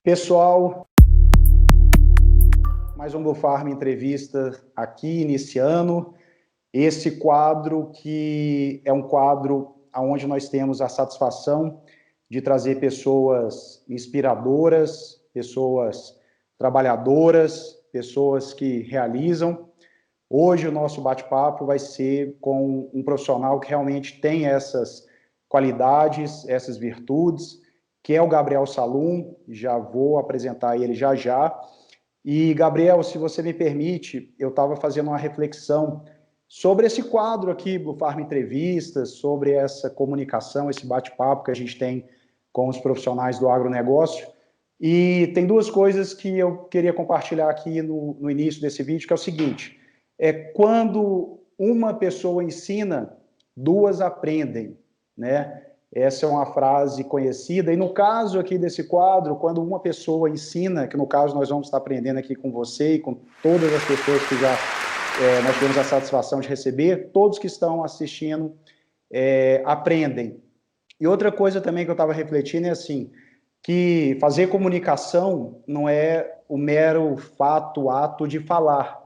Pessoal, mais um BlueFarm Entrevista aqui iniciando esse quadro que é um quadro onde nós temos a satisfação de trazer pessoas inspiradoras, pessoas trabalhadoras, pessoas que realizam. Hoje o nosso bate-papo vai ser com um profissional que realmente tem essas qualidades, essas virtudes, que é o Gabriel Salum. Já vou apresentar ele já já. E, Gabriel, se você me permite, eu estava fazendo uma reflexão sobre esse quadro aqui, BlueFarm Entrevistas, sobre essa comunicação, esse bate-papo que a gente tem com os profissionais do agronegócio. E tem duas coisas que eu queria compartilhar aqui no início desse vídeo, que é o seguinte: quando uma pessoa ensina, duas aprendem, né? Essa é uma frase conhecida, e no caso aqui desse quadro, quando uma pessoa ensina, que no caso nós vamos estar aprendendo aqui com você e com todas as pessoas que já nós tivemos a satisfação de receber, todos que estão assistindo aprendem. E outra coisa também que eu estava refletindo é assim, que fazer comunicação não é o mero ato de falar,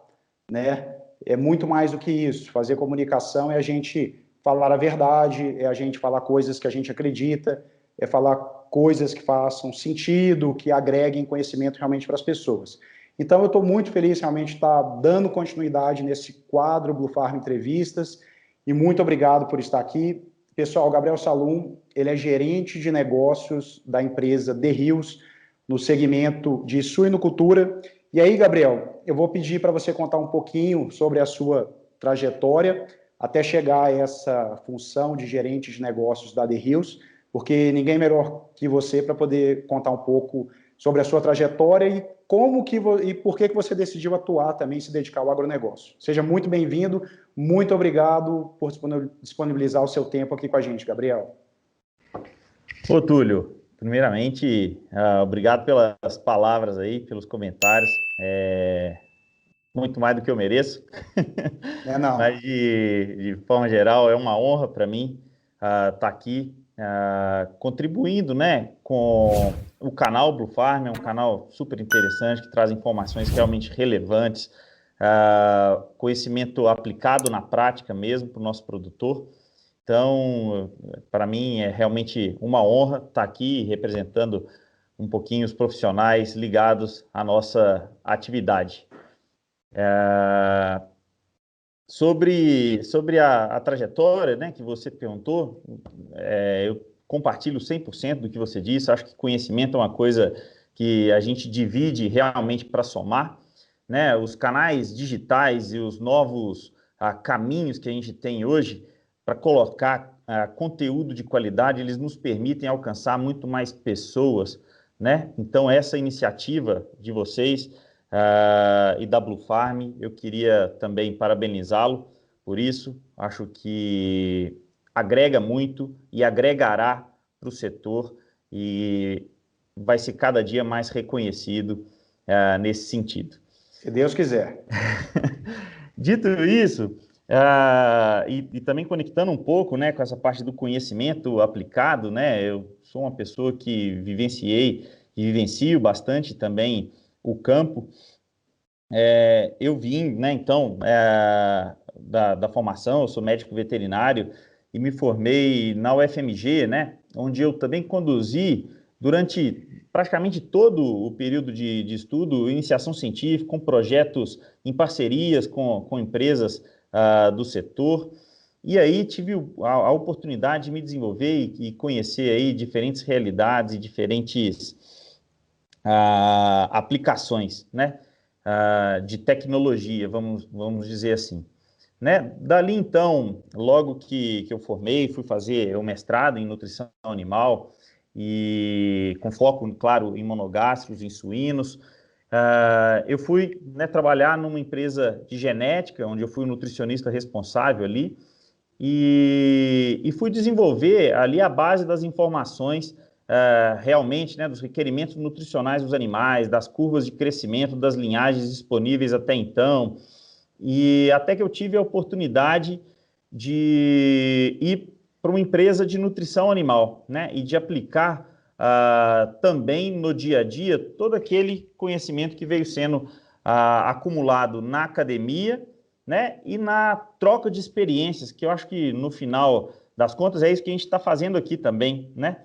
né? É muito mais do que isso. Fazer comunicação é a gente falar a verdade, é a gente falar coisas que a gente acredita, é falar coisas que façam sentido, que agreguem conhecimento realmente para as pessoas. Então, eu estou muito feliz realmente de estar dando continuidade nesse quadro BlueFarm Entrevistas, e muito obrigado por estar aqui. Pessoal, o Gabriel Salum, ele é gerente de negócios da empresa The Hills, no segmento de suinocultura. E aí, Gabriel, eu vou pedir para você contar um pouquinho sobre a sua trajetória até chegar a essa função de gerente de negócios da The Hills, porque ninguém melhor que você para poder contar um pouco sobre a sua trajetória e e por que você decidiu atuar também, se dedicar ao agronegócio. Seja muito bem-vindo, muito obrigado por disponibilizar o seu tempo aqui com a gente, Gabriel. Ô, Túlio, primeiramente, obrigado pelas palavras aí, pelos comentários. Muito mais do que eu mereço. Não. Mas, de forma geral, é uma honra para mim estar aqui contribuindo, né, com o canal BlueFarm. É um canal super interessante, que traz informações realmente relevantes, conhecimento aplicado na prática mesmo para o nosso produtor. Então, para mim, é realmente uma honra estar aqui representando um pouquinho os profissionais ligados à nossa atividade. Sobre a trajetória, né, que você perguntou, eu compartilho 100% do que você disse. Acho que conhecimento é uma coisa que a gente divide realmente para somar, né? Os canais digitais e os novos caminhos que a gente tem hoje para colocar conteúdo de qualidade, eles nos permitem alcançar muito mais pessoas, né? Então, essa iniciativa de vocês e da BlueFarm, eu queria também parabenizá-lo por isso. Acho que agrega muito e agregará para o setor e vai ser cada dia mais reconhecido nesse sentido. Se Deus quiser. Dito isso, e também conectando um pouco, né, com essa parte do conhecimento aplicado, né, eu sou uma pessoa que vivenciei e vivencio bastante também o campo. Eu vim, né, então, da formação, eu sou médico veterinário e me formei na UFMG, né, onde eu também conduzi durante praticamente todo o período de estudo, iniciação científica, com projetos em parcerias com empresas do setor. E aí tive a oportunidade de me desenvolver e conhecer aí diferentes realidades e diferentes aplicações, né, de tecnologia, vamos dizer assim. Né? Dali, então, logo que eu formei, fui fazer o mestrado em nutrição animal, e com foco, claro, em monogástricos, em suínos. Eu fui, né, trabalhar numa empresa de genética, onde eu fui o nutricionista responsável ali, e fui desenvolver ali a base das informações realmente, né, dos requerimentos nutricionais dos animais, das curvas de crescimento, das linhagens disponíveis até então, e até que eu tive a oportunidade de ir para uma empresa de nutrição animal, né, e de aplicar também no dia a dia todo aquele conhecimento que veio sendo acumulado na academia, né, e na troca de experiências, que eu acho que no final das contas é isso que a gente está fazendo aqui também, né?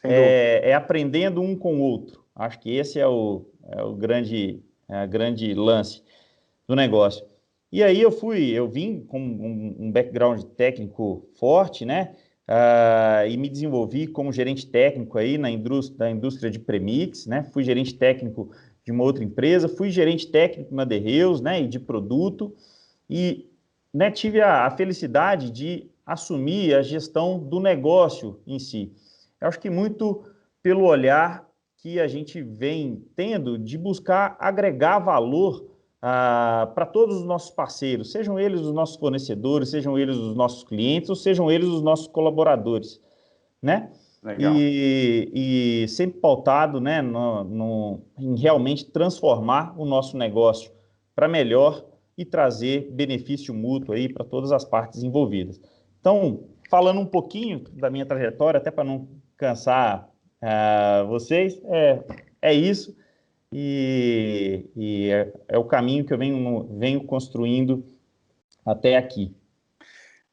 É aprendendo um com o outro. Acho que esse é o grande lance do negócio. E aí eu vim com um background técnico forte, né? E me desenvolvi como gerente técnico aí da indústria de premix, né? Fui gerente técnico de uma outra empresa, fui gerente técnico na The Hills, né? E de produto, e, né, tive a felicidade de assumir a gestão do negócio em si. Eu acho que muito pelo olhar que a gente vem tendo de buscar agregar valor para todos os nossos parceiros, sejam eles os nossos fornecedores, sejam eles os nossos clientes, ou sejam eles os nossos colaboradores, né? Legal. E sempre pautado, né, em realmente transformar o nosso negócio para melhor e trazer benefício mútuo aí para todas as partes envolvidas. Então, falando um pouquinho da minha trajetória, até para não cansar vocês, é isso. E é o caminho que eu venho construindo até aqui.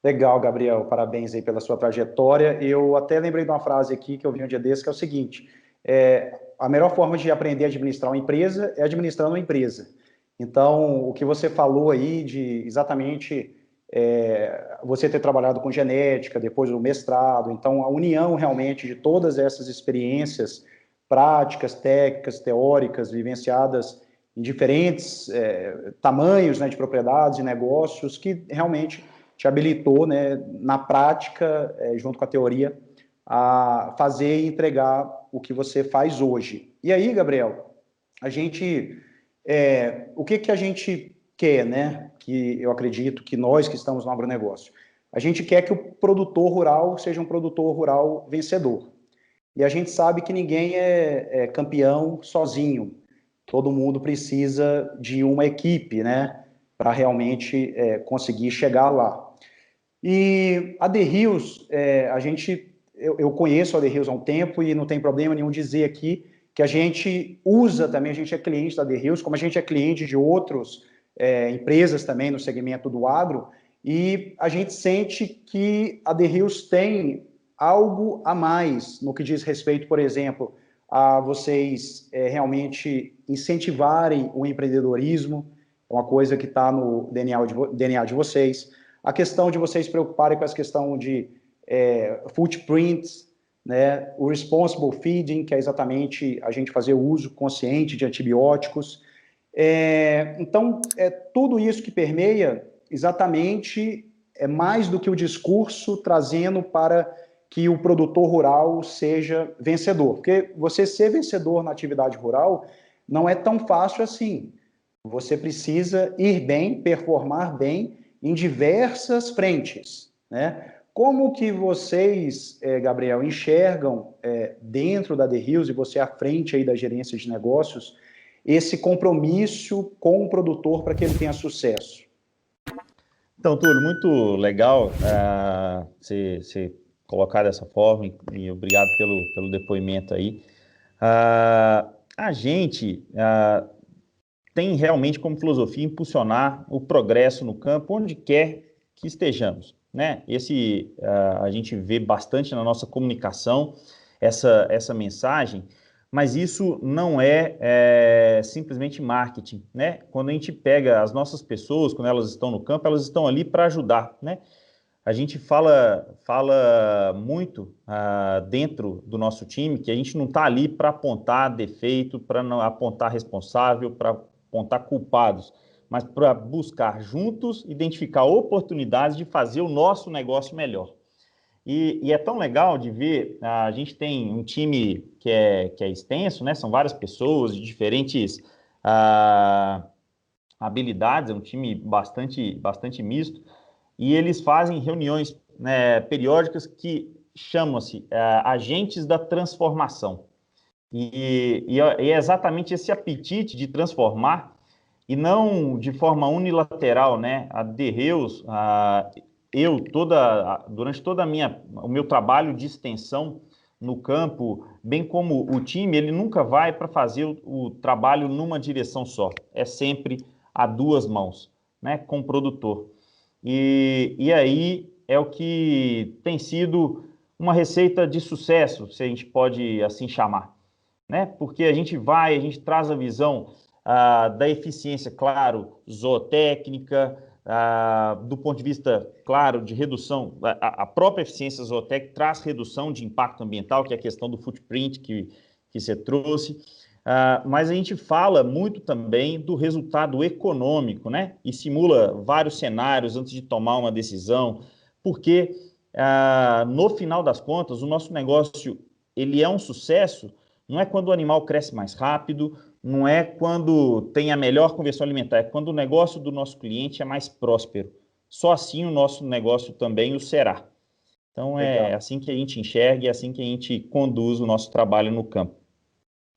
Legal, Gabriel, parabéns aí pela sua trajetória. Eu até lembrei de uma frase aqui que eu vi um dia desse, que é o seguinte: a melhor forma de aprender a administrar uma empresa é administrando uma empresa. Então, o que você falou aí de exatamente você ter trabalhado com genética, depois o mestrado, então a união realmente de todas essas experiências práticas, técnicas, teóricas, vivenciadas em diferentes tamanhos, né, de propriedades e negócios, que realmente te habilitou, né, na prática, junto com a teoria, a fazer e entregar o que você faz hoje. E aí, Gabriel, o que a gente quer, né? Que eu acredito que nós que estamos no agronegócio, a gente quer que o produtor rural seja um produtor rural vencedor. E a gente sabe que ninguém é campeão sozinho. Todo mundo precisa de uma equipe, né? Para realmente conseguir chegar lá. E a The Hills, eu conheço a The Hills há um tempo e não tem problema nenhum dizer aqui que a gente usa também, a gente é cliente da The Hills, como a gente é cliente de outras empresas também no segmento do agro, e a gente sente que a The Hills tem algo a mais no que diz respeito, por exemplo, a vocês realmente incentivarem o empreendedorismo, é uma coisa que está no DNA de vocês, a questão de vocês se preocuparem com essa questão de footprints, né, o responsible feeding, que é exatamente a gente fazer o uso consciente de antibióticos. Então, tudo isso que permeia exatamente mais do que o discurso trazendo para que o produtor rural seja vencedor. Porque você ser vencedor na atividade rural não é tão fácil assim. Você precisa ir bem, performar bem em diversas frentes, né? Como que vocês, Gabriel, enxergam dentro da The Hills, e você à frente aí da gerência de negócios, esse compromisso com o produtor para que ele tenha sucesso? Então, Túlio, muito legal você colocar dessa forma e obrigado pelo depoimento aí. A gente tem realmente como filosofia impulsionar o progresso no campo onde quer que estejamos, né? A gente vê bastante na nossa comunicação essa mensagem, mas isso não é simplesmente marketing, né? Quando a gente pega as nossas pessoas, quando elas estão no campo, elas estão ali para ajudar, né? A gente fala muito dentro do nosso time que a gente não está ali para apontar defeito, para apontar responsável, para apontar culpados, mas para buscar juntos identificar oportunidades de fazer o nosso negócio melhor. E é tão legal de ver, a gente tem um time que é extenso, né? São várias pessoas de diferentes habilidades, é um time bastante misto, e eles fazem reuniões, né, periódicas que chamam-se agentes da transformação. E é exatamente esse apetite de transformar, e não de forma unilateral, né? A The Hills, durante todo o meu trabalho de extensão no campo, bem como o time, ele nunca vai para fazer o trabalho numa direção só. É sempre a duas mãos, né, com o produtor. E aí é o que tem sido uma receita de sucesso, se a gente pode assim chamar, né? Porque a gente traz a visão da eficiência, claro, zootécnica, do ponto de vista, claro, de redução, a própria eficiência zootécnica traz redução de impacto ambiental, que é a questão do footprint que você trouxe, mas a gente fala muito também do resultado econômico, né? E simula vários cenários antes de tomar uma decisão, porque no final das contas, o nosso negócio ele é um sucesso, não é quando o animal cresce mais rápido, não é quando tem a melhor conversão alimentar, é quando o negócio do nosso cliente é mais próspero. Só assim o nosso negócio também o será. Então é assim que a gente enxerga e é assim que a gente conduz o nosso trabalho no campo.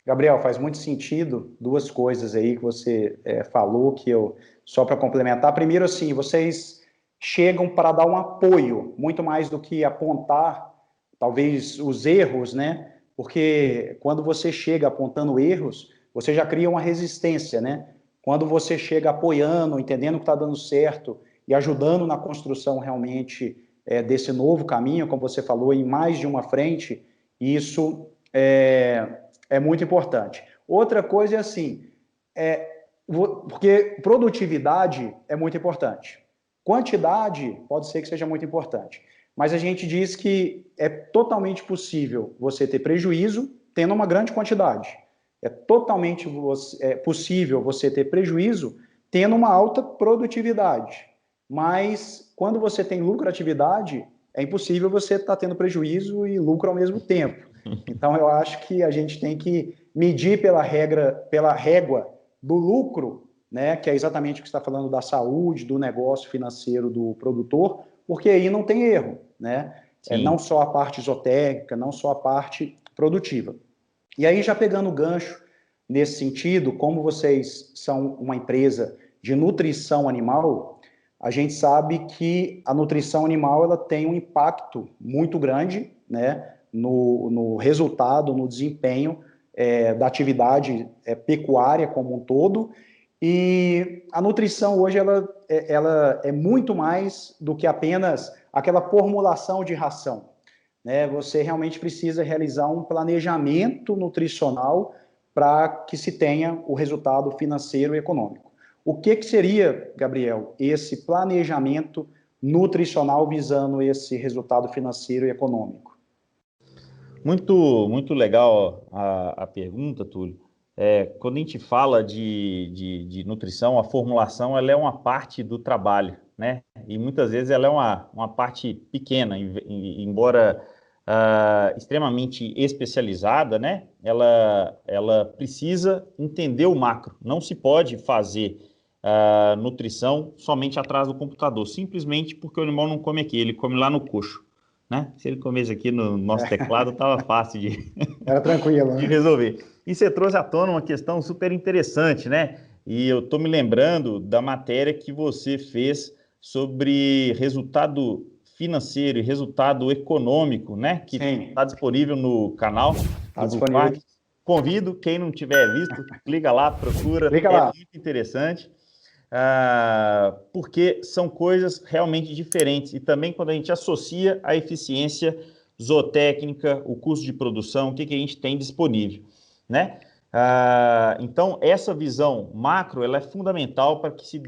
Gabriel, faz muito sentido duas coisas aí que você falou, que eu, só para complementar. Primeiro, assim, vocês chegam para dar um apoio, muito mais do que apontar, talvez, os erros, né? Porque quando você chega apontando erros, você já cria uma resistência, né? Quando você chega apoiando, entendendo que está dando certo e ajudando na construção realmente desse novo caminho, como você falou, em mais de uma frente, isso é muito importante. Outra coisa é assim, porque produtividade é muito importante. Quantidade pode ser que seja muito importante. Mas a gente diz que é totalmente possível você ter prejuízo tendo uma grande quantidade. É totalmente possível você ter prejuízo tendo uma alta produtividade. Mas quando você tem lucratividade, é impossível você estar tendo prejuízo e lucro ao mesmo tempo. Então, eu acho que a gente tem que medir pela régua do lucro, né, que é exatamente o que você está falando da saúde, do negócio financeiro do produtor, porque aí não tem erro, né? Não só a parte zootécnica, não só a parte produtiva. E aí, já pegando o gancho nesse sentido, como vocês são uma empresa de nutrição animal, a gente sabe que a nutrição animal ela tem um impacto muito grande, né, no resultado, no desempenho da atividade pecuária como um todo. E a nutrição hoje ela é muito mais do que apenas aquela formulação de ração, né? Você realmente precisa realizar um planejamento nutricional para que se tenha o resultado financeiro e econômico. O que seria, Gabriel, esse planejamento nutricional visando esse resultado financeiro e econômico? Muito legal a pergunta, Túlio. Quando a gente fala de nutrição, a formulação ela é uma parte do trabalho, né? E muitas vezes ela é uma parte pequena, embora extremamente especializada, né? Ela precisa entender o macro. Não se pode fazer nutrição somente atrás do computador, simplesmente porque o animal não come aqui, ele come lá no coxo. Né? Se ele comesse aqui no nosso teclado, estava fácil Era tranquilo, de né? resolver. E você trouxe à tona uma questão super interessante, né? E eu estou me lembrando da matéria que você fez sobre resultado financeiro e resultado econômico, né? Que está disponível no canal do Blue Farm. Convido, quem não tiver visto, clica lá, procura, muito interessante. Porque são coisas realmente diferentes. E também quando a gente associa a eficiência zootécnica, o custo de produção, o que a gente tem disponível, né? Então, essa visão macro ela é fundamental para que se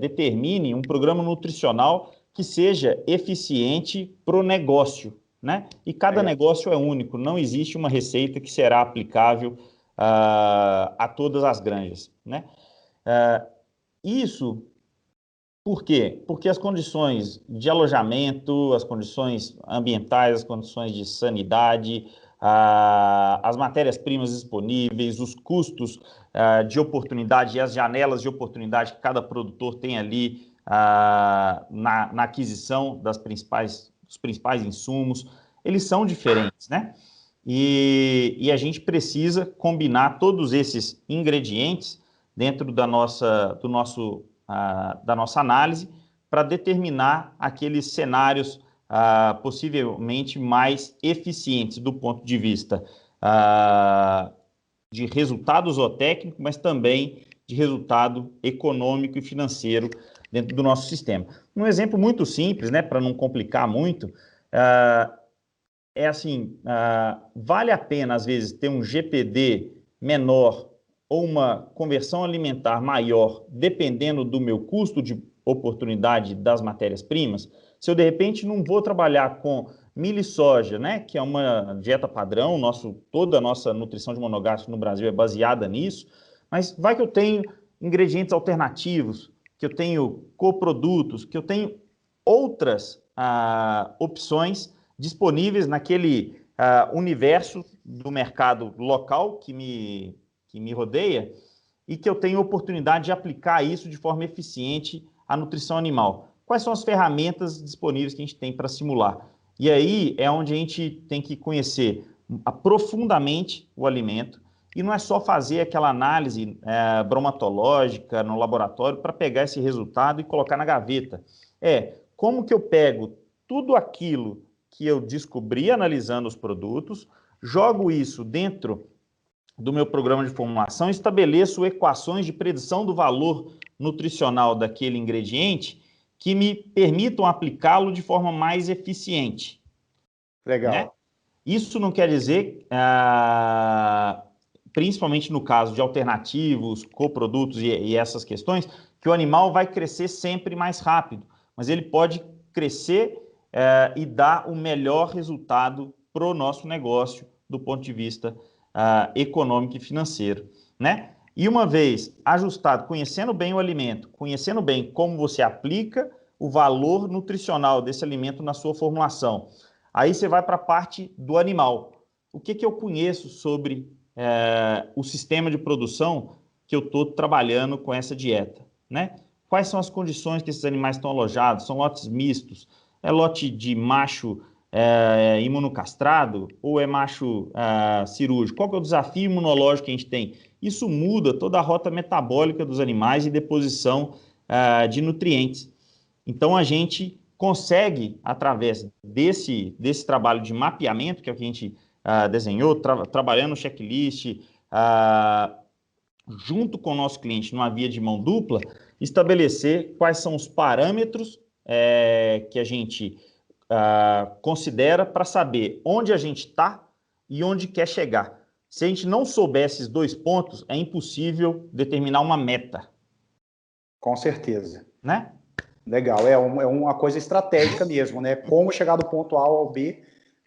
determine um programa nutricional que seja eficiente para o negócio, né? E cada negócio é único, não existe uma receita que será aplicável a todas as granjas, né? Isso, por quê? Porque as condições de alojamento, as condições ambientais, as condições de sanidade, as matérias-primas disponíveis, os custos de oportunidade e as janelas de oportunidade que cada produtor tem ali na aquisição dos principais insumos, eles são diferentes, né? E a gente precisa combinar todos esses ingredientes dentro da nossa análise para determinar aqueles cenários possivelmente mais eficientes do ponto de vista de resultado zootécnico, mas também de resultado econômico e financeiro dentro do nosso sistema. Um exemplo muito simples, né, para não complicar muito, é assim, vale a pena, às vezes, ter um GPD menor ou uma conversão alimentar maior, dependendo do meu custo de oportunidade das matérias-primas? Se eu, de repente, não vou trabalhar com milho e soja, né, que é uma dieta padrão, toda a nossa nutrição de monogástrico no Brasil é baseada nisso, mas vai que eu tenho ingredientes alternativos, que eu tenho coprodutos, que eu tenho outras opções disponíveis naquele universo do mercado local que me rodeia e que eu tenho oportunidade de aplicar isso de forma eficiente à nutrição animal. Quais são as ferramentas disponíveis que a gente tem para simular? E aí é onde a gente tem que conhecer profundamente o alimento, e não é só fazer aquela análise bromatológica no laboratório para pegar esse resultado e colocar na gaveta. Como que eu pego tudo aquilo que eu descobri analisando os produtos, jogo isso dentro do meu programa de formulação, estabeleço equações de predição do valor nutricional daquele ingrediente que me permitam aplicá-lo de forma mais eficiente. Legal. Né? Isso não quer dizer, principalmente no caso de alternativos, coprodutos e essas questões, que o animal vai crescer sempre mais rápido, mas ele pode crescer e dar o melhor resultado para o nosso negócio do ponto de vista econômico e financeiro, né? E uma vez ajustado, conhecendo bem o alimento, conhecendo bem como você aplica o valor nutricional desse alimento na sua formulação, aí você vai para a parte do animal. O que eu conheço sobre o sistema de produção que eu estou trabalhando com essa dieta, né? Quais são as condições que esses animais estão alojados? São lotes mistos? É lote de macho imunocastrado ou é macho cirúrgico? Qual que é o desafio imunológico que a gente tem? Isso muda toda a rota metabólica dos animais e deposição de nutrientes. Então, a gente consegue, através desse trabalho de mapeamento, que é o que a gente desenhou, trabalhando no checklist, junto com o nosso cliente, numa via de mão dupla, estabelecer quais são os parâmetros que a gente considera para saber onde a gente está e onde quer chegar. Se a gente não souber esses dois pontos, é impossível determinar uma meta. Com certeza. Né? Legal, é uma coisa estratégica mesmo, né? Como chegar do ponto A ao B,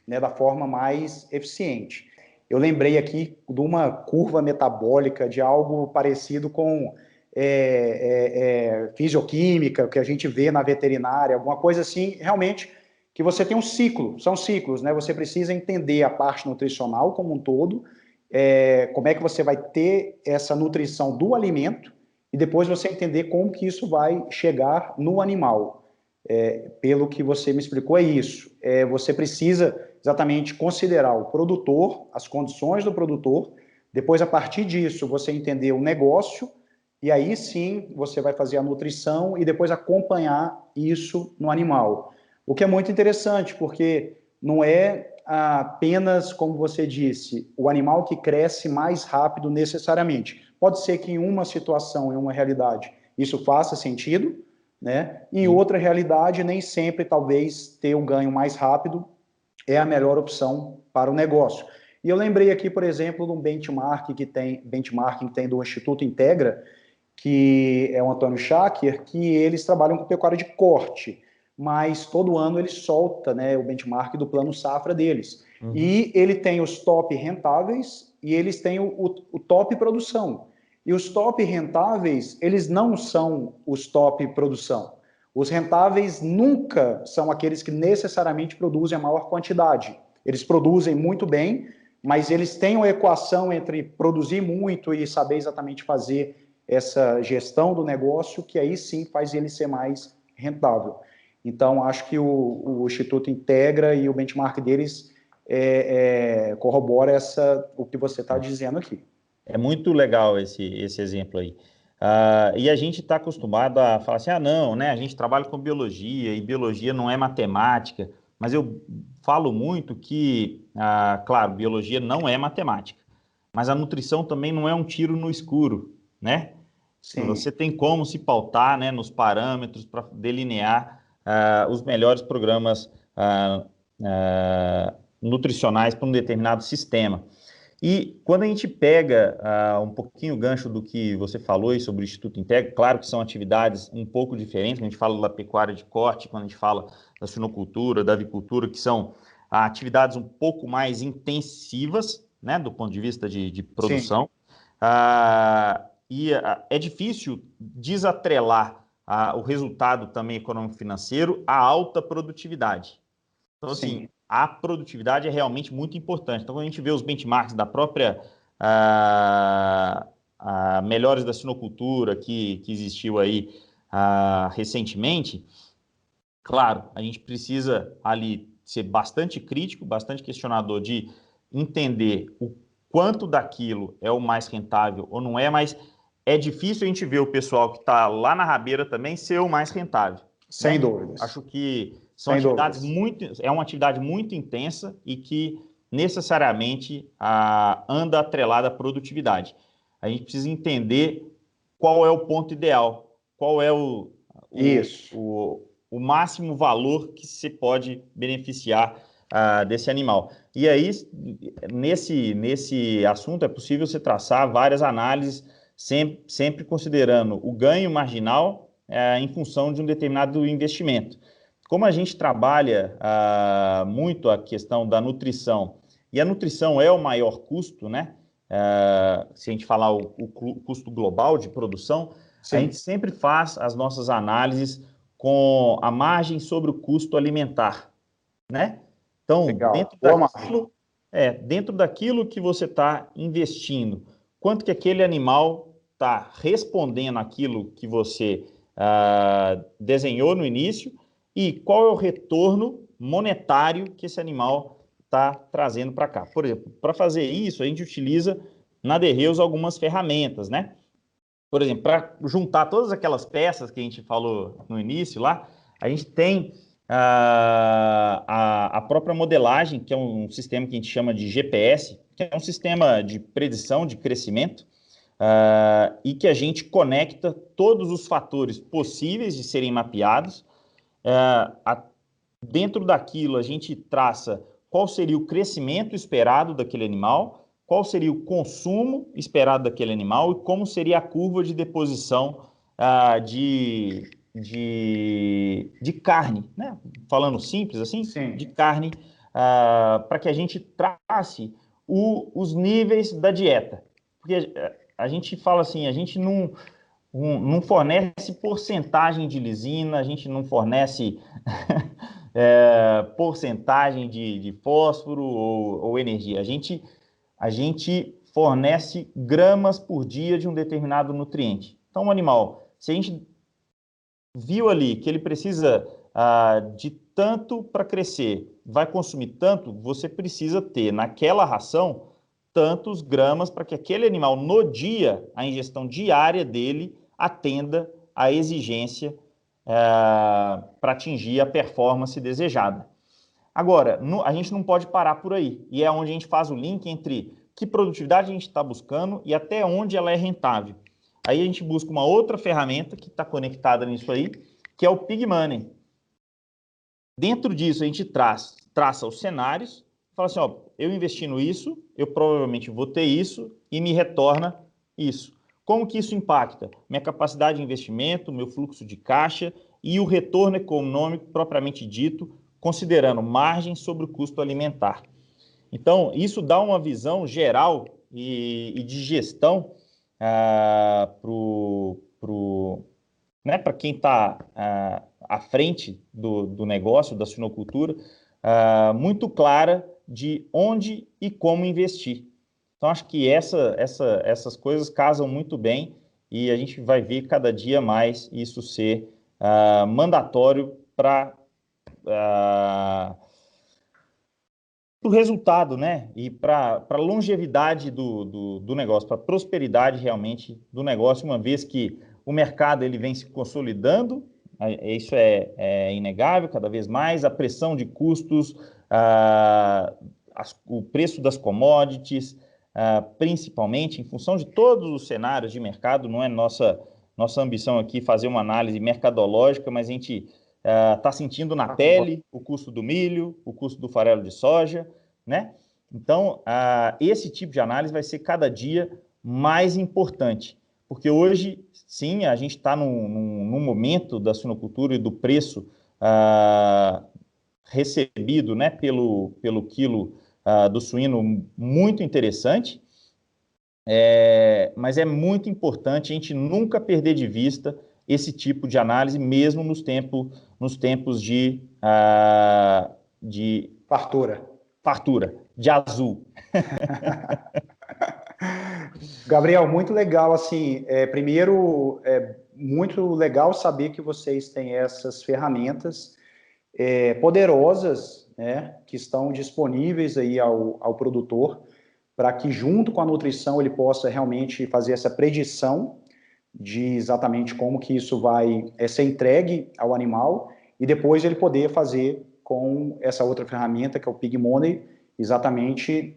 né, da forma mais eficiente. Eu lembrei aqui de uma curva metabólica, de algo parecido com fisioquímica, que a gente vê na veterinária, alguma coisa assim, realmente, que você tem um ciclo, são ciclos, né? Você precisa entender a parte nutricional como um todo, como é que você vai ter essa nutrição do alimento, e depois você entender como que isso vai chegar no animal. Pelo que você me explicou, é isso. Você precisa exatamente considerar o produtor, as condições do produtor, depois, a partir disso, você entender o negócio, e aí sim você vai fazer a nutrição e depois acompanhar isso no animal. O que é muito interessante, porque não é apenas, como você disse, o animal que cresce mais rápido necessariamente. Pode ser que em uma situação, em uma realidade, isso faça sentido, né? Em outra realidade, nem sempre, talvez, ter um ganho mais rápido é a melhor opção para o negócio. E eu lembrei aqui, por exemplo, de um benchmarking que tem do Instituto Integra, que é o Antônio Schacker, que eles trabalham com pecuária de corte, mas todo ano ele solta, né, o benchmark do plano safra deles. Uhum. E ele tem os top rentáveis e eles têm o top produção. E os top rentáveis, eles não são os top produção. Os rentáveis nunca são aqueles que necessariamente produzem a maior quantidade. Eles produzem muito bem, mas eles têm uma equação entre produzir muito e saber exatamente fazer essa gestão do negócio, que aí sim faz ele ser mais rentável. Então, acho que o Instituto Integra e o benchmark deles corrobora o que você está dizendo aqui. É muito legal esse exemplo aí. E a gente está acostumado a falar assim, não, né? A gente trabalha com biologia e biologia não é matemática. mas eu falo muito que, claro, biologia não é matemática, mas a nutrição também não é um tiro no escuro, né? Sim. Você tem como se pautar, né, nos parâmetros para delinear os melhores programas nutricionais para um determinado sistema. E quando a gente pega um pouquinho o gancho do que você falou aí sobre o Instituto Integra, claro que são atividades um pouco diferentes, quando a gente fala da pecuária de corte, quando a gente fala da suinocultura, da avicultura, que são atividades um pouco mais intensivas, né, do ponto de vista de produção. É difícil desatrelar o resultado também econômico-financeiro à alta produtividade. Então, assim, Sim. a produtividade é realmente muito importante. Então, quando a gente vê os benchmarks da própria Melhores da Sinocultura que existiu aí recentemente, claro, a gente precisa ali ser bastante crítico, bastante questionador de entender o quanto daquilo é o mais rentável ou não é, mas é difícil a gente ver o pessoal que está lá na rabeira também ser o mais rentável, Sem né? dúvidas. Acho que são Sem atividades dúvidas. é uma atividade muito intensa e que necessariamente anda atrelada à produtividade. A gente precisa entender qual é o ponto ideal, qual é Isso. o máximo valor que se pode beneficiar desse animal. E aí, nesse assunto, é possível você traçar várias análises, sempre considerando o ganho marginal em função de um determinado investimento. Como a gente trabalha muito a questão da nutrição, e a nutrição é o maior custo, né? Se a gente falar o custo global de produção, a gente Sim. sempre faz as nossas análises com a margem sobre o custo alimentar, né? Então, Legal. Boa margem. dentro daquilo que você está investindo, quanto que aquele animal está respondendo àquilo que você desenhou no início e qual é o retorno monetário que esse animal está trazendo para cá. Por exemplo, para fazer isso, a gente utiliza na Derreus algumas ferramentas, né? Por exemplo, para juntar todas aquelas peças que a gente falou no início lá, a gente tem a própria modelagem, que é um sistema que a gente chama de GPS, que é um sistema de predição de crescimento, e que a gente conecta todos os fatores possíveis de serem mapeados. Dentro daquilo, a gente traça qual seria o crescimento esperado daquele animal, qual seria o consumo esperado daquele animal e como seria a curva de deposição de carne, né? Falando simples assim, de Sim. carne, para que a gente trace os níveis da dieta. Porque a gente fala assim, a gente não fornece porcentagem de lisina, a gente não fornece porcentagem de fósforo ou energia. A gente fornece gramas por dia de um determinado nutriente. Então, o animal, se a gente viu ali que ele precisa de tanto para crescer, vai consumir tanto, você precisa ter naquela ração tantos gramas para que aquele animal, no dia, a ingestão diária dele atenda à exigência para atingir a performance desejada. Agora, a gente não pode parar por aí, e é onde a gente faz o link entre que produtividade a gente está buscando e até onde ela é rentável. Aí a gente busca uma outra ferramenta que está conectada nisso aí, que é o Pig Money. Dentro disso, a gente traça os cenários, fala assim, ó, eu investindo isso, eu provavelmente vou ter isso e me retorna isso. Como que isso impacta? Minha capacidade de investimento, meu fluxo de caixa e o retorno econômico propriamente dito, considerando margem sobre o custo alimentar. Então, isso dá uma visão geral e de gestão né, para quem está à frente do negócio, da suinocultura, muito clara de onde e como investir. Então, acho que essas coisas casam muito bem e a gente vai ver cada dia mais isso ser mandatório para o resultado, né? E para a longevidade do negócio, para a prosperidade realmente do negócio, uma vez que o mercado ele vem se consolidando isso é inegável, cada vez mais, a pressão de custos, o preço das commodities, principalmente em função de todos os cenários de mercado. Não é nossa ambição aqui fazer uma análise mercadológica, mas a gente está sentindo na pele o custo do milho, o custo do farelo de soja, né? Então, esse tipo de análise vai ser cada dia mais importante, porque hoje, sim, a gente está num momento da suinocultura e do preço recebido, né, pelo quilo do suíno muito interessante, mas é muito importante a gente nunca perder de vista esse tipo de análise, mesmo nos tempos de fartura, de azul. Gabriel, muito legal, assim, primeiro, é muito legal saber que vocês têm essas ferramentas poderosas, né, que estão disponíveis aí ao produtor, para que junto com a nutrição ele possa realmente fazer essa predição de exatamente como que isso vai ser entregue ao animal, e depois ele poder fazer com essa outra ferramenta, que é o Pig Money, exatamente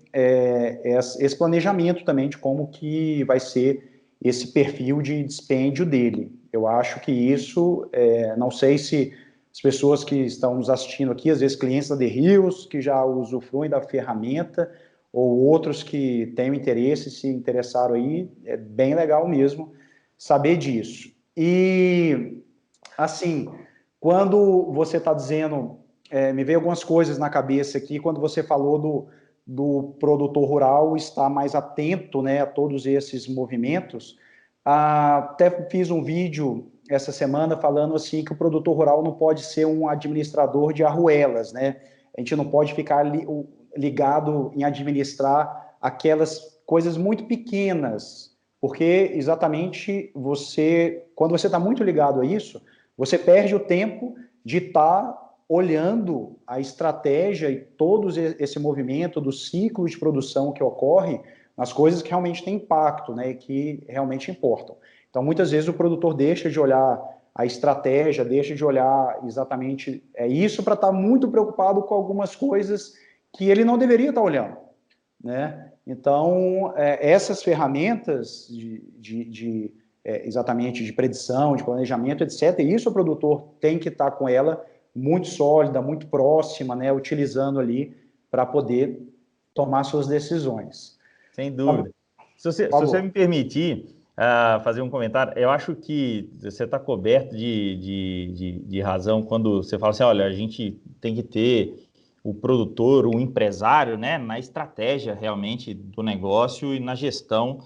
esse planejamento também de como que vai ser esse perfil de dispêndio dele. Eu acho que isso, não sei se as pessoas que estão nos assistindo aqui, às vezes clientes da The Hills, que já usufruem da ferramenta, ou outros que têm interesse, se interessaram aí, é bem legal mesmo saber disso. E, assim, quando você está dizendo, me veio algumas coisas na cabeça aqui, quando você falou do produtor rural estar mais atento, né, a todos esses movimentos. Até fiz um vídeo essa semana falando assim que o produtor rural não pode ser um administrador de arruelas, né? A gente não pode ficar ligado em administrar aquelas coisas muito pequenas, porque exatamente quando você está muito ligado a isso, você perde o tempo de estar olhando a estratégia e todo esse movimento do ciclo de produção que ocorre nas coisas que realmente têm impacto, né, e que realmente importam. Então, muitas vezes o produtor deixa de olhar a estratégia, deixa de olhar exatamente isso para estar muito preocupado com algumas coisas que ele não deveria estar olhando, né? Então, essas ferramentas exatamente de predição, de planejamento, etc., isso o produtor tem que estar com ela muito sólida, muito próxima, né, utilizando ali para poder tomar suas decisões. Sem dúvida. Se você me permitir fazer um comentário, eu acho que você está coberto de razão quando você fala assim, olha, a gente tem que ter o produtor, o empresário, né, na estratégia realmente do negócio e na gestão,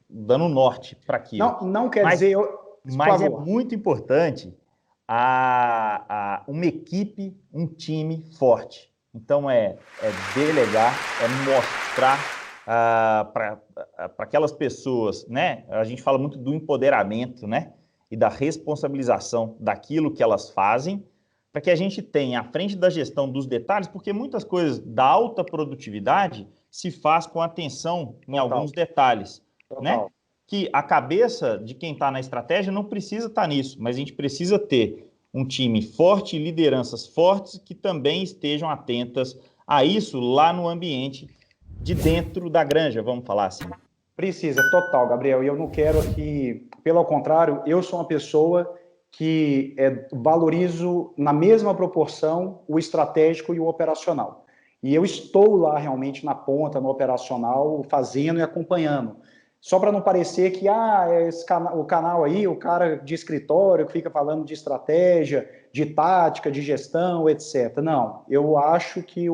dando norte para aquilo. Não quer dizer... Mas é muito importante uma equipe, um time forte. Então, delegar, mostrar para aquelas pessoas, né? A gente fala muito do empoderamento, né? E da responsabilização daquilo que elas fazem, para que a gente tenha à frente da gestão dos detalhes, porque muitas coisas da alta produtividade se faz com atenção em alguns detalhes, né? Que a cabeça de quem está na estratégia não precisa estar nisso, mas a gente precisa ter um time forte, lideranças fortes que também estejam atentas a isso lá no ambiente de dentro da granja, vamos falar assim. Precisa, total, Gabriel. E eu não quero aqui, pelo contrário, eu sou uma pessoa que valorizo na mesma proporção o estratégico e o operacional. E eu estou lá realmente na ponta, no operacional, fazendo e acompanhando. Só para não parecer que o canal aí, o cara de escritório que fica falando de estratégia, de tática, de gestão, etc. Não, eu acho que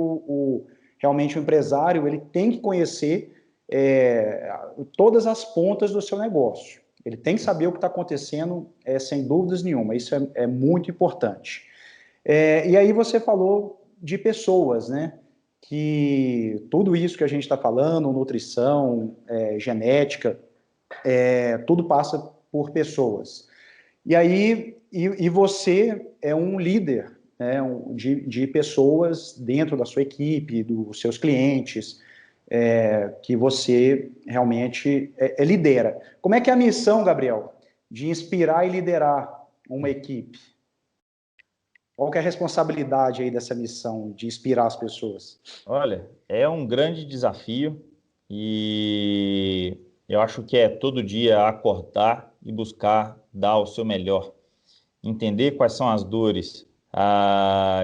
realmente o empresário ele tem que conhecer todas as pontas do seu negócio. Ele tem que saber o que está acontecendo, sem dúvidas nenhuma. Isso é muito importante. E aí você falou de pessoas, né? Que tudo isso que a gente está falando, nutrição, genética, tudo passa por pessoas. E aí, você é um líder, né, de pessoas dentro da sua equipe, dos seus clientes, que você realmente lidera. Como é que é a missão, Gabriel, de inspirar e liderar uma equipe? Qual que é a responsabilidade aí dessa missão de inspirar as pessoas? Olha, é um grande desafio e eu acho que é todo dia acordar e buscar dar o seu melhor, entender quais são as dores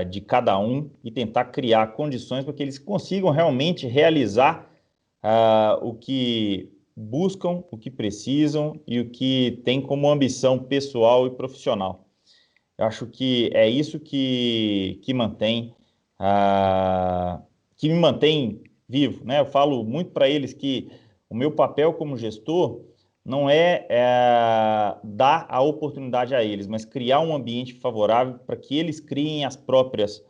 de cada um e tentar criar condições para que eles consigam realmente realizar o que buscam, o que precisam e o que tem como ambição pessoal e profissional. Eu acho que é isso que mantém, que me mantém vivo, né? Eu falo muito para eles que o meu papel como gestor não é dar a oportunidade a eles, mas criar um ambiente favorável para que eles criem as próprias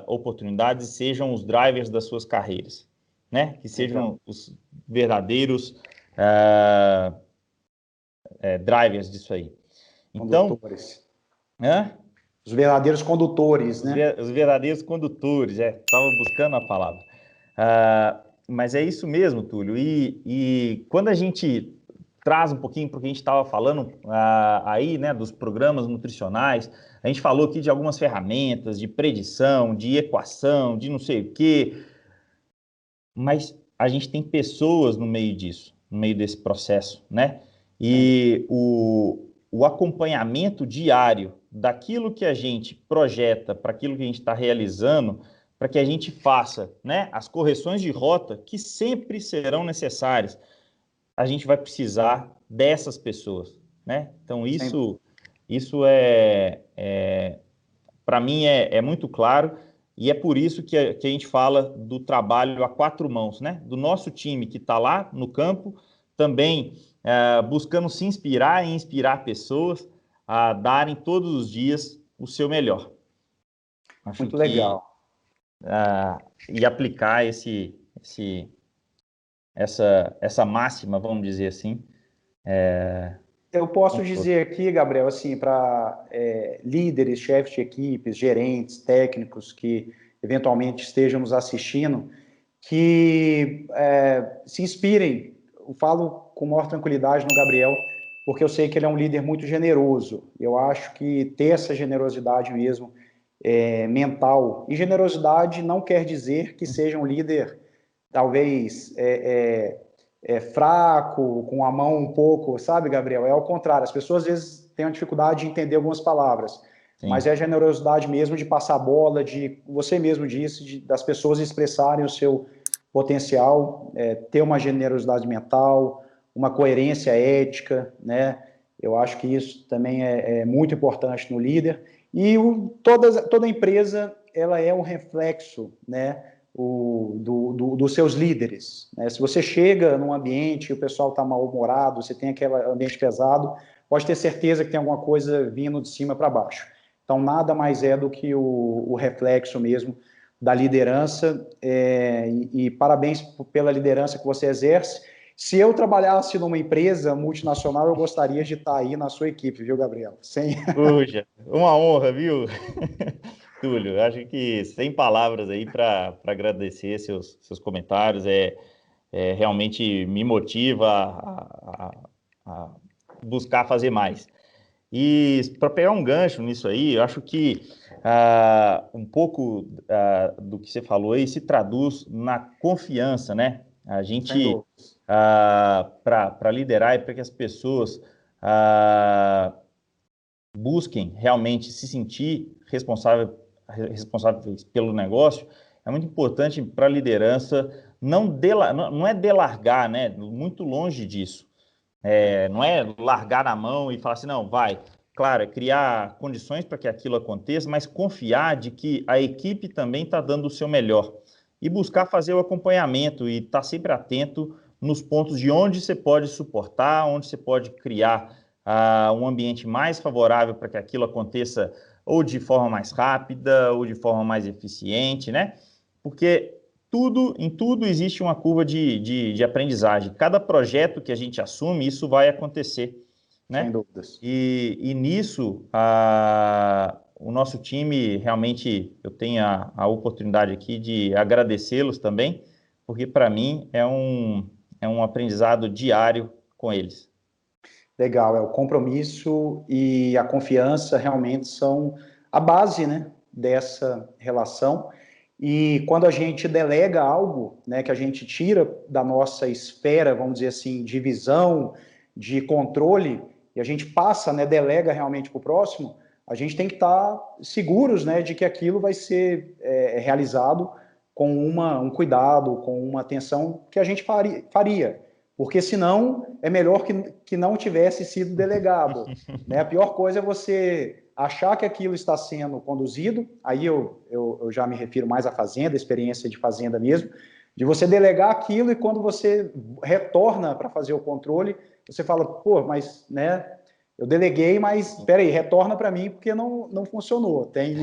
oportunidades e sejam os drivers das suas carreiras, né? Que sejam os verdadeiros drivers disso aí. Então, Condutores. né? Os verdadeiros condutores, né? Os verdadeiros condutores, estava buscando a palavra. Mas é isso mesmo, Túlio. E quando a gente traz um pouquinho para o que a gente estava falando aí, né, dos programas nutricionais, a gente falou aqui de algumas ferramentas de predição, de equação, de não sei o quê, mas a gente tem pessoas no meio disso, no meio desse processo, né? E o acompanhamento diário daquilo que a gente projeta para aquilo que a gente está realizando, para que a gente faça, né, as correções de rota que sempre serão necessárias, a gente vai precisar dessas pessoas, né? Então isso para mim é muito claro e é por isso que a gente fala do trabalho a quatro mãos, né? Do nosso time que está lá no campo, também buscando se inspirar e inspirar pessoas a darem todos os dias o seu melhor. Acho Muito que legal. e aplicar essa máxima, vamos dizer assim. Eu posso dizer aqui, Gabriel, assim, para líderes, chefes de equipes, gerentes, técnicos que eventualmente estejam nos assistindo, que se inspirem. Eu falo com maior tranquilidade no Gabriel, porque eu sei que ele é um líder muito generoso. Eu acho que ter essa generosidade mesmo mental, e generosidade não quer dizer que seja um líder talvez fraco, com a mão um pouco, sabe, Gabriel? É ao contrário, as pessoas às vezes têm uma dificuldade de entender algumas palavras, mas Sim. é a generosidade mesmo de passar a bola, de, você mesmo disse, das pessoas expressarem o seu potencial, ter uma generosidade mental, uma coerência ética, né? Eu acho que isso também é muito importante no líder. E toda empresa, ela é um reflexo, né, dos seus líderes, né? Se você chega num ambiente e o pessoal está mal-humorado, você tem aquele ambiente pesado, pode ter certeza que tem alguma coisa vindo de cima para baixo. Então, nada mais é do que o reflexo mesmo da liderança, e parabéns pela liderança que você exerce. Se eu trabalhasse numa empresa multinacional, eu gostaria de estar aí na sua equipe, viu, Gabriel? Puxa, uma honra, viu? Túlio, acho que sem palavras aí para agradecer seus comentários, realmente me motiva a buscar fazer mais. E para pegar um gancho nisso aí, eu acho que um pouco do que você falou aí se traduz na confiança, né? A gente, para liderar e para que as pessoas busquem realmente se sentir responsáveis pelo negócio, é muito importante para a liderança não é delargar, né? Muito longe disso. Não é largar na mão e falar assim, não, vai. Claro, é criar condições para que aquilo aconteça, mas confiar de que a equipe também está dando o seu melhor. E buscar fazer o acompanhamento e estar sempre atento nos pontos de onde você pode suportar, onde você pode criar um ambiente mais favorável para que aquilo aconteça ou de forma mais rápida ou de forma mais eficiente, né? Porque em tudo existe uma curva de aprendizagem. Cada projeto que a gente assume, isso vai acontecer, né? Sem dúvidas. E nisso, o nosso time, realmente, eu tenho a oportunidade aqui de agradecê-los também, porque para mim é um aprendizado diário com eles. Legal, o compromisso e a confiança realmente são a base, né, dessa relação. E quando a gente delega algo, né, que a gente tira da nossa esfera, vamos dizer assim, de visão, de controle, e a gente passa, né, delega realmente para o próximo, a gente tem que estar seguros, né, de que aquilo vai ser realizado com um cuidado, com uma atenção que a gente faria. Porque senão é melhor que não tivesse sido delegado. Né? A pior coisa é você achar que aquilo está sendo conduzido, aí eu já me refiro mais à fazenda, experiência de fazenda mesmo, de você delegar aquilo e quando você retorna para fazer o controle, você fala, pô, mas né, eu deleguei, mas espera aí, retorna para mim porque não funcionou. Tem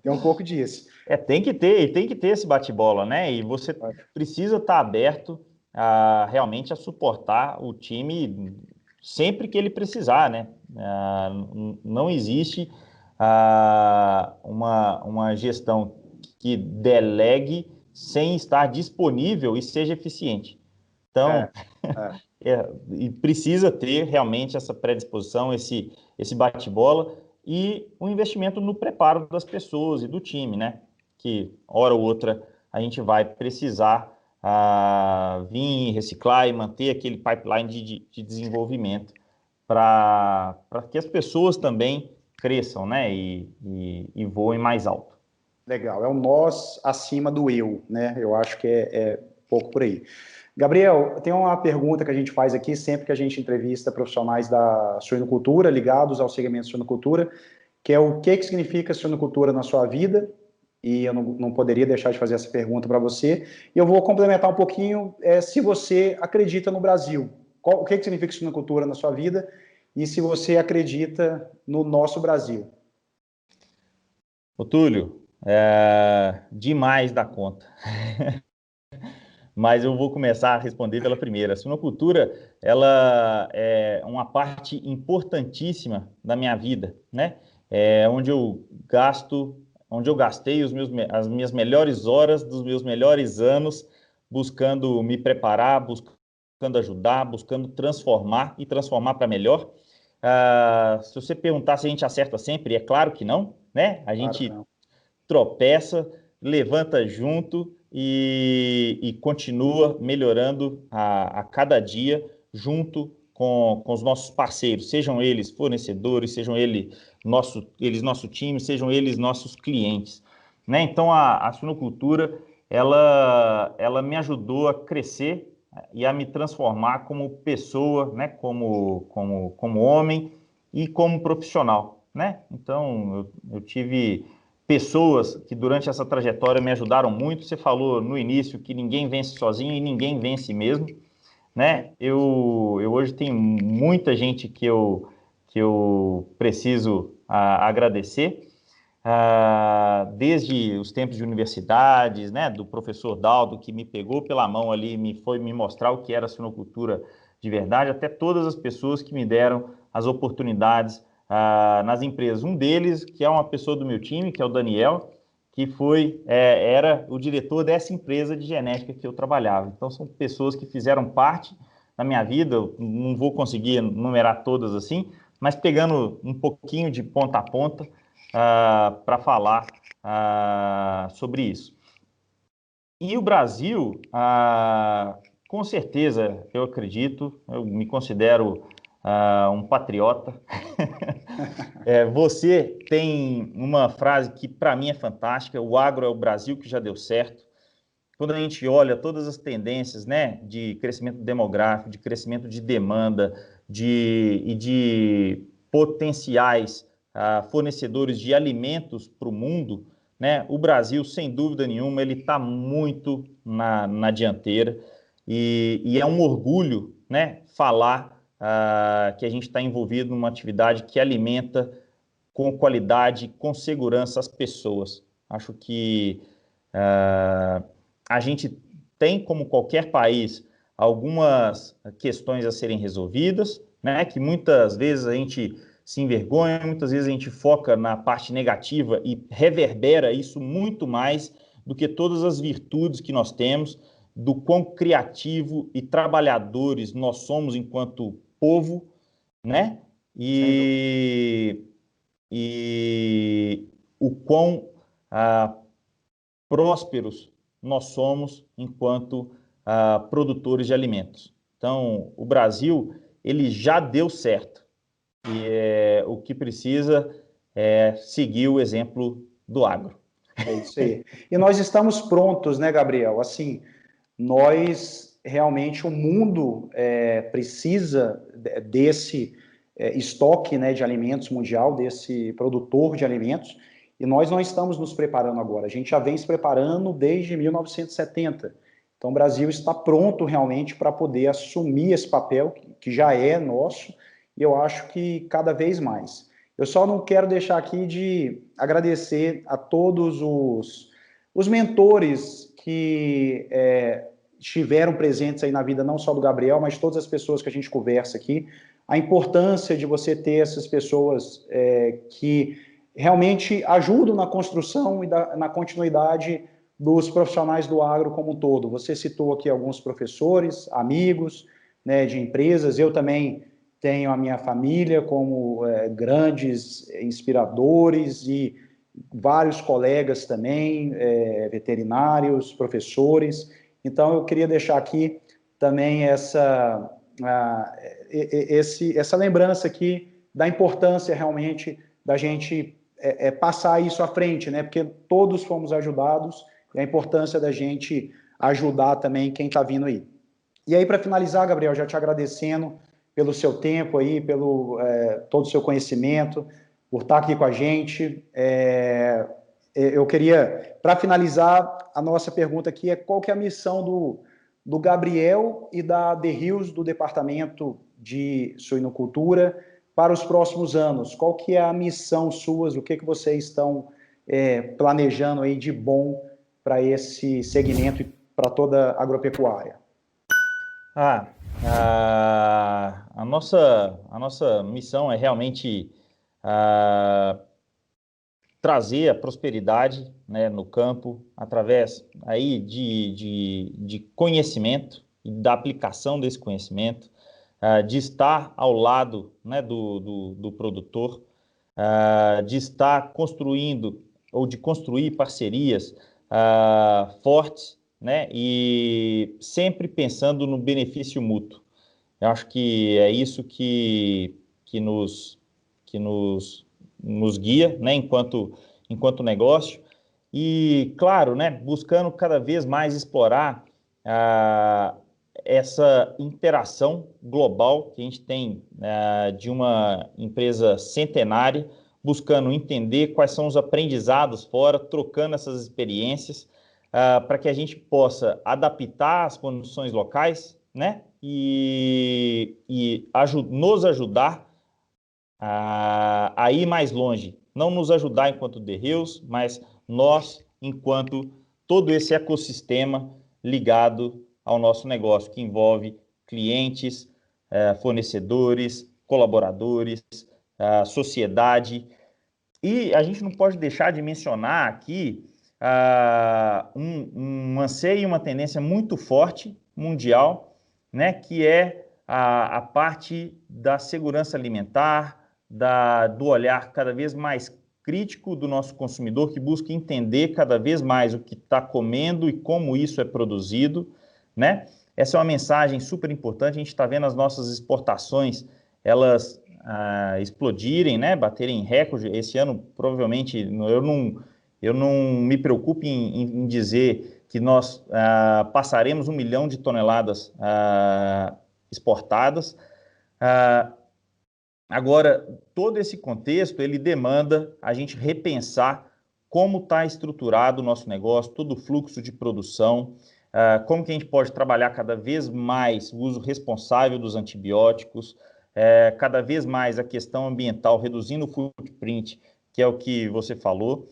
um pouco disso. Tem que ter esse bate-bola, né? E você precisa estar aberto realmente a suportar o time sempre que ele precisar, né? Não existe uma gestão que delegue sem estar disponível e seja eficiente. Então, e precisa ter realmente essa predisposição, esse bate-bola e o investimento no preparo das pessoas e do time, né? Que, hora ou outra, a gente vai precisar vir, reciclar e manter aquele pipeline de desenvolvimento para que as pessoas também cresçam, né? E voem mais alto. Legal, é o nós acima do eu, né? Eu acho que é pouco por aí. Gabriel, tem uma pergunta que a gente faz aqui sempre que a gente entrevista profissionais da suinocultura, ligados ao segmento de suinocultura, que é o que significa suinocultura na sua vida, e eu não poderia deixar de fazer essa pergunta para você. E eu vou complementar um pouquinho, se você acredita no Brasil. O que significa suinocultura na sua vida e se você acredita no nosso Brasil. Ô, Túlio, demais da conta. Mas eu vou começar a responder pela primeira. A suinocultura, ela é uma parte importantíssima da minha vida, né? Onde eu gastei as minhas melhores horas dos meus melhores anos buscando me preparar, buscando ajudar, buscando transformar e transformar para melhor. Se você perguntar se a gente acerta sempre, é claro que não, né? A gente tropeça, levanta junto e continua melhorando a cada dia junto com os nossos parceiros, sejam eles fornecedores, sejam eles nosso time, sejam eles nossos clientes. Né? Então, a suinocultura, ela me ajudou a crescer e a me transformar como pessoa, né? como homem e como profissional. Né? Então, eu tive pessoas que durante essa trajetória me ajudaram muito. Você falou no início que ninguém vence sozinho e ninguém vence mesmo, né? Eu hoje tenho muita gente que eu preciso agradecer, desde os tempos de universidades, né? Do professor Daldo, que me pegou pela mão ali e foi me mostrar o que era a suinocultura de verdade, até todas as pessoas que me deram as oportunidades nas empresas. Um deles, que é uma pessoa do meu time, que é o Daniel, que era o diretor dessa empresa de genética que eu trabalhava. Então, são pessoas que fizeram parte da minha vida, eu não vou conseguir numerar todas assim, mas pegando um pouquinho de ponta a ponta para falar sobre isso. E o Brasil, com certeza, eu acredito, eu me considero um patriota. Você tem uma frase que para mim é fantástica: o agro é o Brasil que já deu certo. Quando a gente olha todas as tendências, né, de crescimento demográfico, de crescimento de demanda, e de potenciais fornecedores de alimentos para o mundo, né, o Brasil, sem dúvida nenhuma, ele está muito na dianteira e é um orgulho, né, falar que a gente está envolvido numa atividade que alimenta com qualidade, com segurança as pessoas. Acho que a gente tem, como qualquer país, algumas questões a serem resolvidas, né, que muitas vezes a gente se envergonha, muitas vezes a gente foca na parte negativa e reverbera isso muito mais do que todas as virtudes que nós temos, do quão criativo e trabalhadores nós somos enquanto povo, né? E o quão prósperos nós somos enquanto produtores de alimentos. Então, o Brasil, ele já deu certo. E o que precisa é seguir o exemplo do agro. É isso aí. E nós estamos prontos, né, Gabriel? Assim, nós realmente, o mundo precisa desse estoque, né, de alimentos mundial, desse produtor de alimentos, e nós não estamos nos preparando agora. A gente já vem se preparando desde 1970. Então, o Brasil está pronto realmente para poder assumir esse papel, que já é nosso, e eu acho que cada vez mais. Eu só não quero deixar aqui de agradecer a todos os mentores que estiveram presentes aí na vida, não só do Gabriel, mas todas as pessoas que a gente conversa aqui. A importância de você ter essas pessoas que realmente ajudam na construção e na continuidade dos profissionais do agro como um todo. Você citou aqui alguns professores, amigos, né, de empresas. Eu também tenho a minha família como grandes inspiradores e vários colegas também, veterinários, professores. Então, eu queria deixar aqui também essa lembrança aqui da importância realmente da gente passar isso à frente, né? Porque todos fomos ajudados e a importância da gente ajudar também quem está vindo aí. E aí, para finalizar, Gabriel, já te agradecendo pelo seu tempo aí, pelo todo o seu conhecimento, por estar aqui com a gente. Eu queria, para finalizar, a nossa pergunta aqui é qual que é a missão do Gabriel e da The Hills, do Departamento de Suinocultura, para os próximos anos? Qual que é a missão suas? O que vocês estão planejando aí de bom para esse segmento e para toda a agropecuária? A nossa missão é realmente trazer a prosperidade, né, no campo, através aí de conhecimento e da aplicação desse conhecimento, de estar ao lado, né, do produtor, de estar construindo ou de construir parcerias fortes, né, e sempre pensando no benefício mútuo. Eu acho que é isso que nos guia, né, enquanto negócio, e, claro, né, buscando cada vez mais explorar essa interação global que a gente tem de uma empresa centenária, buscando entender quais são os aprendizados fora, trocando essas experiências, para que a gente possa adaptar as condições locais, né, e nos ajudar a ir mais longe. Não nos ajudar enquanto The Hills, mas nós enquanto todo esse ecossistema ligado ao nosso negócio, que envolve clientes, fornecedores, colaboradores, sociedade. E a gente não pode deixar de mencionar aqui um anseio e uma tendência muito forte mundial, né, que é a parte da segurança alimentar, do olhar cada vez mais crítico do nosso consumidor, que busca entender cada vez mais o que está comendo e como isso é produzido, né? Essa é uma mensagem super importante. A gente está vendo as nossas exportações, elas explodirem, né? Baterem recorde. Esse ano, provavelmente, eu não me preocupo em dizer que nós passaremos 1 milhão de toneladas exportadas. Agora, todo esse contexto, ele demanda a gente repensar como está estruturado o nosso negócio, todo o fluxo de produção, como que a gente pode trabalhar cada vez mais o uso responsável dos antibióticos, cada vez mais a questão ambiental, reduzindo o footprint, que é o que você falou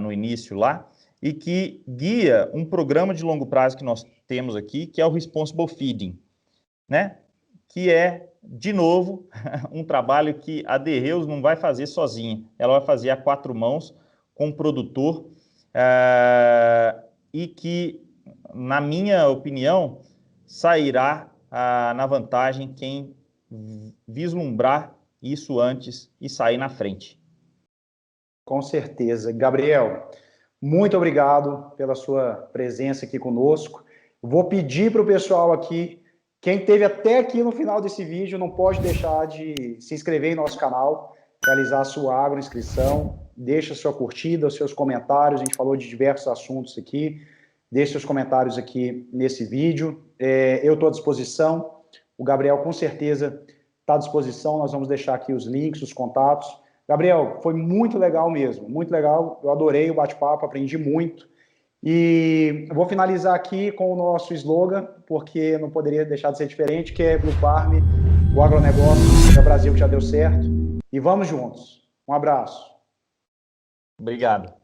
no início lá, e que guia um programa de longo prazo que nós temos aqui, que é o Responsible Feeding, né? Que é, de novo, um trabalho que a The Hills não vai fazer sozinha. Ela vai fazer a 4 mãos com o produtor e que, na minha opinião, sairá na vantagem quem vislumbrar isso antes e sair na frente. Com certeza. Gabriel, muito obrigado pela sua presença aqui conosco. Vou pedir para o pessoal aqui, quem esteve até aqui no final desse vídeo, não pode deixar de se inscrever em nosso canal, realizar a sua agroinscrição, deixa sua curtida, os seus comentários, a gente falou de diversos assuntos aqui, deixe seus comentários aqui nesse vídeo. Eu estou à disposição, o Gabriel com certeza está à disposição, nós vamos deixar aqui os links, os contatos. Gabriel, foi muito legal mesmo, muito legal, eu adorei o bate-papo, aprendi muito. E eu vou finalizar aqui com o nosso slogan, porque não poderia deixar de ser diferente, que é Blue Farm, o agronegócio do Brasil que já deu certo. E vamos juntos. Um abraço. Obrigado.